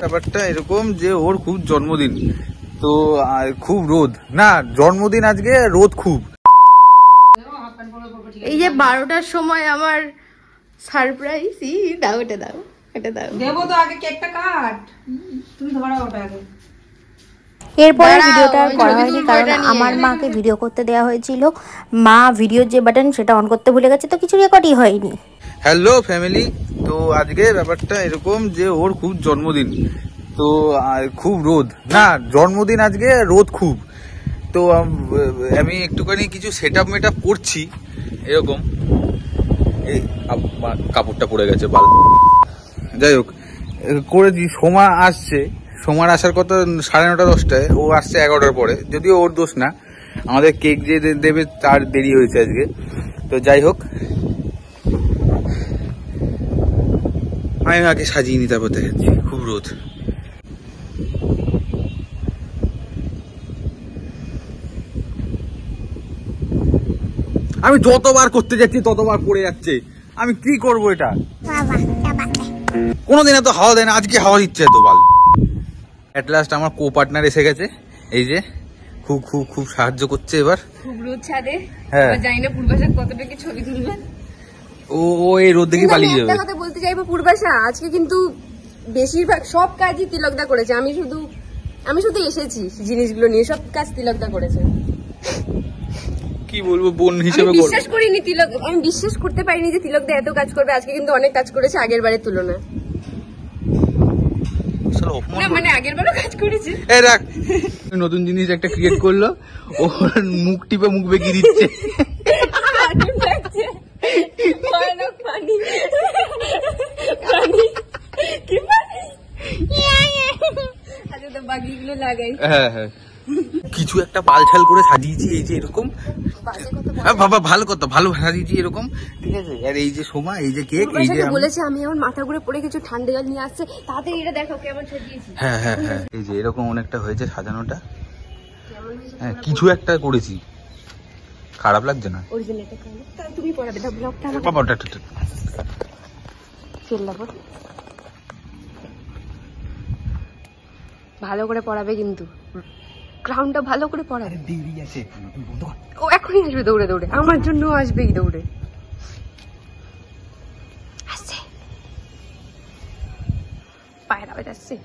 ব্যাপারটা এরকম যে ওর খুব জন্মদিন, তো খুব রোদ না, জন্মদিন আজকে, রোদ খুব। এই যে 12টার সময় আমার সারপ্রাইজ, দাও এটা দাও, এটা দাও। দেবো তো, আগে কেকটা কাট, তুমি ধরো ওটা আগে। এরপরে ভিডিওটা আর করা হয়নি, কারণ আমার মাকে ভিডিও করতে দেওয়া হয়েছিল। মা ভিডিওর যে বাটন সেটা অন করতে ভুলে গেছে, তো কিছু রেকর্ডই হয়নি। হ্যালো ফ্যামিলি, তো আজকে ব্যাপারটা এরকম যে ওর খুব জন্মদিন, তো খুব রোদ না, জন্মদিন আজকে, রোদ খুব। তো আমি একটুখানি কিছু সেট আপ মেট আপ করছি এরকম। এই কাপড়টা পড়ে গেছে বাল, যাই হোক করেছি। সোমা আসছে, সোমার আসার কথা 9:30 10টায়, ও আসছে 11টার পরে। যদিও ওর দোষ না, আমাদের কেক যে দেবে তার দেরি হয়েছে আজকে। তো যাই হোক, আমি আগে সাজিয়ে নি, তারপর দেখাচ্ছি। খুব রোদ। আমি যতবার করতে যাচ্ছি ততবার পড়ে যাচ্ছে, আমি কি করবো এটা? কোনোদিন এত হাওয়া দেয় না, আজকে হাওয়া দিচ্ছে এত বাল। এট লাস্ট আমার কো পার্টনার এসে গেছে, এই যে খুব খুব খুব সাহায্য করছে এবার। খুব রোদ ছাদে, হ্যাঁ জানি না পূর্বাশা কতটুকু ছবি তুলবে। ও এই রোদ দেখে পালিয়ে যাবে। একটা কথা বলতে চাইবো, পূর্বাশা আজকে কিন্তু বেশিরভাগ সব কাজই তিলকদা করেছে। আমি শুধু এসেছি জিনিসগুলো নিয়ে, সব কাজ তিলকদা করেছে। কি বলবো, বোন হিসেবে বিশ্বাস করিনি তিলক, আমি বিশ্বাস করতে পারিনি যে তিলকদা এত কাজ করবে। আজকে কিন্তু অনেক কাজ করেছে আগের বারের তুলনায়। না মানে আগের বারও কাজ করেছে। এই রাখ, নতুন জিনিস একটা ক্রিয়েট করলো, ওর মুখ টিপে মুখ বেঁকিয়ে দিচ্ছে। হ্যাঁ হ্যাঁ, কিছু একটা পালছাল করে সাজিয়েছি, এই যে এরকম। বাবা ভালো কথা, ভালো সাজিয়েছি এরকম, ঠিক আছে। আর এই যে সোমা, এই যে কেক, এই যে বলেছে আমি আমার মাথা ঘুরে পড়ে কিছু ঠান্ডা জল নিয়ে আসছে, তাড়াতাড়ি এটা দেখো কেমন সাজিয়েছি। হ্যাঁ হ্যাঁ হ্যাঁ, এই যে এরকম অনেকটা হয়েছে সাজানোটা। হ্যাঁ কিছু একটা করেছি, খারাপ লাগছে না? অরিজিনালটা কালো, তাহলে তুমি পড়াবে দাও ব্লগটা আমাকে। বাবা ওটা তেল লাগো, ভালো করে পড়াবে কিন্তু, ক্রাউনটা ভালো করে পড়াবে। দেরি আছে, ও এখনই আসবে দৌড়ে দৌড়ে, আমার জন্য আসবেই দৌড়ে। আসছে, পায়ের আওয়াজ আসছে।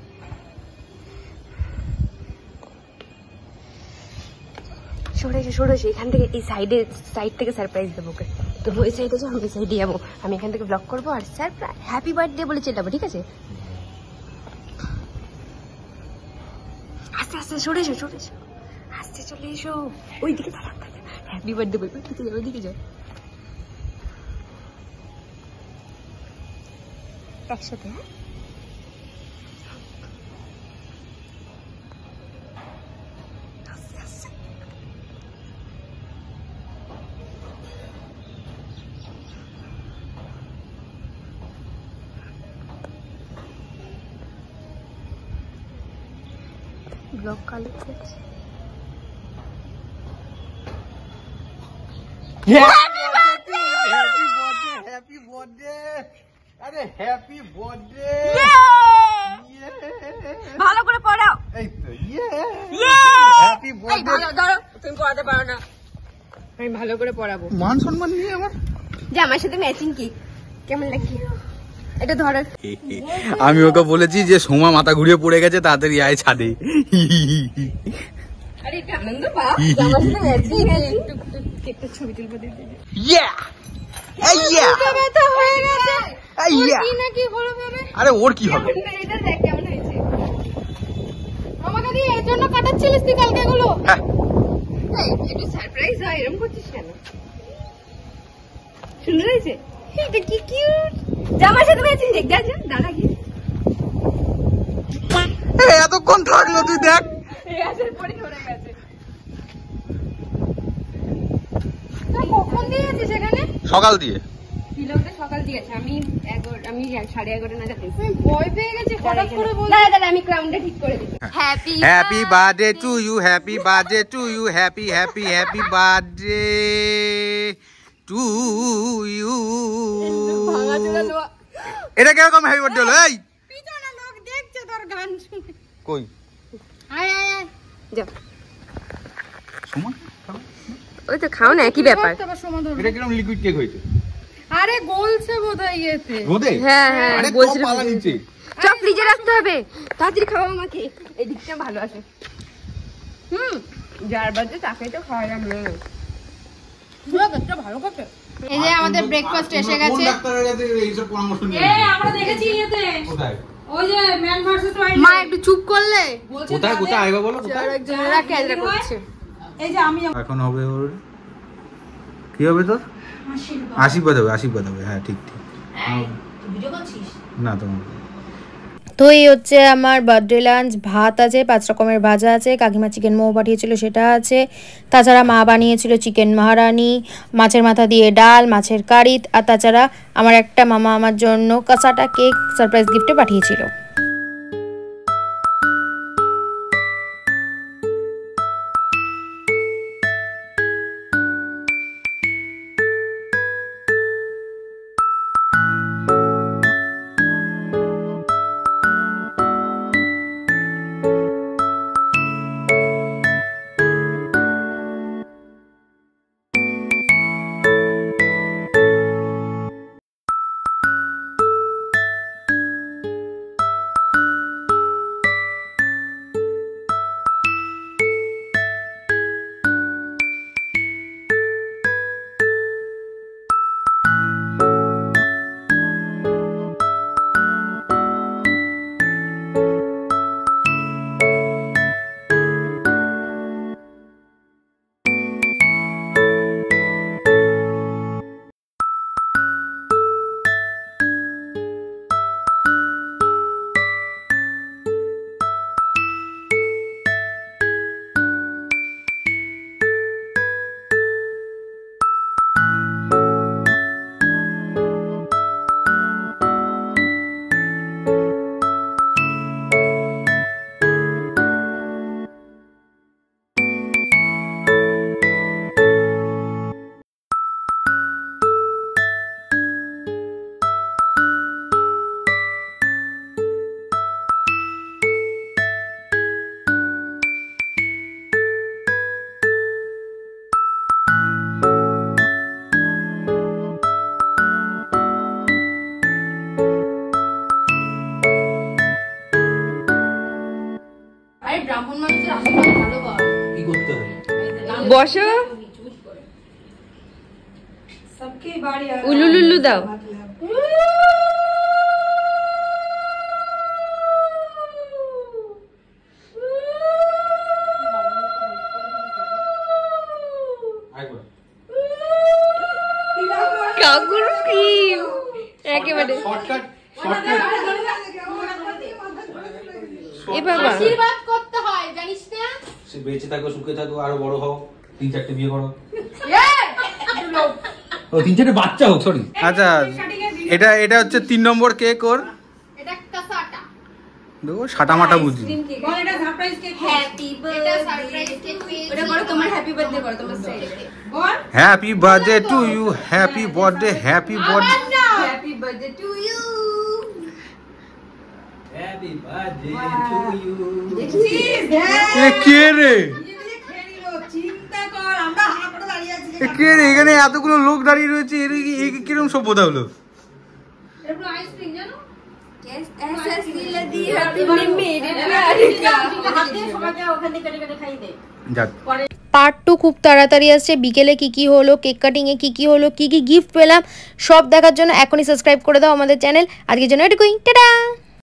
সরেছে এখান থেকে, এই সাইড থেকে সারপ্রাইজ দেবো ওকে। তো ওই সাইডে যাও, আমি সাইডে যাবো, আমি এখান থেকে ব্লগ করবো আর সারপ্রাইজ হ্যাপি বার্থডে বলে চেল্লাবো, ঠিক আছে? আস্তে আস্তে সরেছো, আস্তে চলে এসো, ওইদিকে হ্যাপি বার্থডে বল, ওইদিকে যাও একসাথে। হ্যাঁ ব্লগ কালো করছে। হ্যাপি বার্থডে, আরে হ্যাপি বার্থডে। ভালো করে পড়াও, এই তো হ্যাপি বার্থডে। ধরো তুমি পড়াতে পারো না, আমি ভালো করে পড়াবো। মান সম্মান নিয়ে আমার, যে আমার সাথে ম্যাচিং কি কেমন লাগছে এটা ধরো। আমি ওকে বলেছি যে সোমা মাথা ঘুরিয়ে পড়ে গেছে, তাড়াতাড়ি আয় ছাদে। আরে এটা আনন্দ পাও, আমার সাথে ম্যাচিং, একটু ছবি তুলবো দিদি। আরে ওর কি হবে? এটা দেখ কেমন হয়েছে, আমাকে দিয়ে এর জন্য কাটাচ্ছিলিস তুই কালকে গুলো। এই একটু সারপ্রাইজ হয়, এরকম করছিস কেন? সুন্দর হয়েছে, এটা কি কিউট, জামার সাথে ম্যাচিং। দেখ যা দাঁড়া গিয়ে, এতক্ষণ থাকলো, তুই দেখ। পরে ধরে গেছে। কখন দিয়েছে সেখানে? সকাল দিয়ে, তিলকটা সকাল দিয়েছে। আমি 11:30 নাগাদ দিয়েছি। ভয় পেয়ে গেছে হঠাৎ করে বল। দাঁড়া আমি ক্রাউনটা ঠিক করে দিই। Happy birthday to you, happy birthday to you, happy happy happy birthday to you. এটা কিরকম হ্যাপি বার্থডে হলো? এই পিছনে লোক দেখছে তোর গান শুনে। কই আয় আয় আয় যাও সুমন, ওই তো খাও না একই ব্যাপার। এটা কিরকম লিকুইড কেক হয়েছে? আরে গলছে বোধহয় ইয়েতে। রোদে? হ্যাঁ হ্যাঁ আরে বলছি তো পালা নিচে। চপ ফ্রিজে রাখতে হবে, তাড়াতাড়ি খাও আমাকে, এই দিকটা ভালো আছে। যার বাজে তাকে তো খাওয়া যাবে না। ভালো করতে। এই যে আমাদের ব্রেকফাস্ট এসে গেছে। কোন ডাক্তারের কাছে এইসব পরামর্শ নিয়ে? এই আমরা দেখেছি ইয়েতে। কোথায়? ওই যে ম্যান ভার্সেস ওয়াইল্ড। মা একটু চুপ করলে। কোথায় কোথায় আইবা বলো কোথায়? একজনেরা ক্যামেরা করছে। এই যে আমি এখন হবে ওর কি হবে তোর? আশীর্বাদ হবে, আশীর্বাদ হবে। হ্যাঁ ঠিক ঠিক। ভিডিও করছিস? না তোমার তো এই হচ্ছে আমার বার্থডে লাঞ্চ। ভাত আছে, 5 রকমের ভাজা আছে, কাকিমা চিকেন মোমো পাঠিয়েছিল সেটা আছে, তাছাড়া মা বানিয়েছিল চিকেন মহারানি, মাছের মাথা দিয়ে ডাল, মাছের কারি, আর তাছাড়া আমার একটা মামা আমার জন্য কাসাটা কেক সারপ্রাইজ গিফটে পাঠিয়েছিল। বসো, উলুলুলু দাও। কাকুর ফিল একেবারে। এ বাবা আশীর্বাদ করতে হয় জানিস না? সে বেঁচে থাকো, সুখে থাকো, আরো বড় হও, 3-4টে বিয়ে করো, ও 3-4টে বাচ্চা হোক। সরি। আচ্ছা এটা এটা হচ্ছে 3 নম্বর কেক ওর। এটা কাসাটা। দেখো সাটা মাটা বুঝি। বল এটা সারপ্রাইজ কেক। Happy birthday. এটা সারপ্রাইজ কেক। ওটা করো, তোমার হ্যাপি বার্থডে করো তোমার সাইডে। বল happy birthday to you, happy birthday, happy birthday, happy birthday to you. Happy birthday to you. দেখছিস? এ কে রে? এগুলি খেয়ে নিল। চিন্তা কর, আমরা হা করে দাঁড়িয়ে আছি। এ কে রে? এখানে এতগুলো লোক দাঁড়িয়ে রয়েছে, এর কিরকম সভ্যতা হলো? এরপর আইসক্রিম জানো? ऐसा दिल दिया तूने मेरे प्यार का। হাত দিয়ে সবাইকে ওখান থেকে কেটে কেটে খাইয়ে দে। যাক পার্ট 2 খুব তাড়াতাড়ি আসছে। বিকেলে কি কি হলো, কেক কাটিংয়ে কি কি হলো, কি কি গিফট পেলাম, সব দেখার জন্য এখনই সাবস্ক্রাইব করে দাও আমাদের চ্যানেল। আজকের জন্য এটুকুই, টাটা।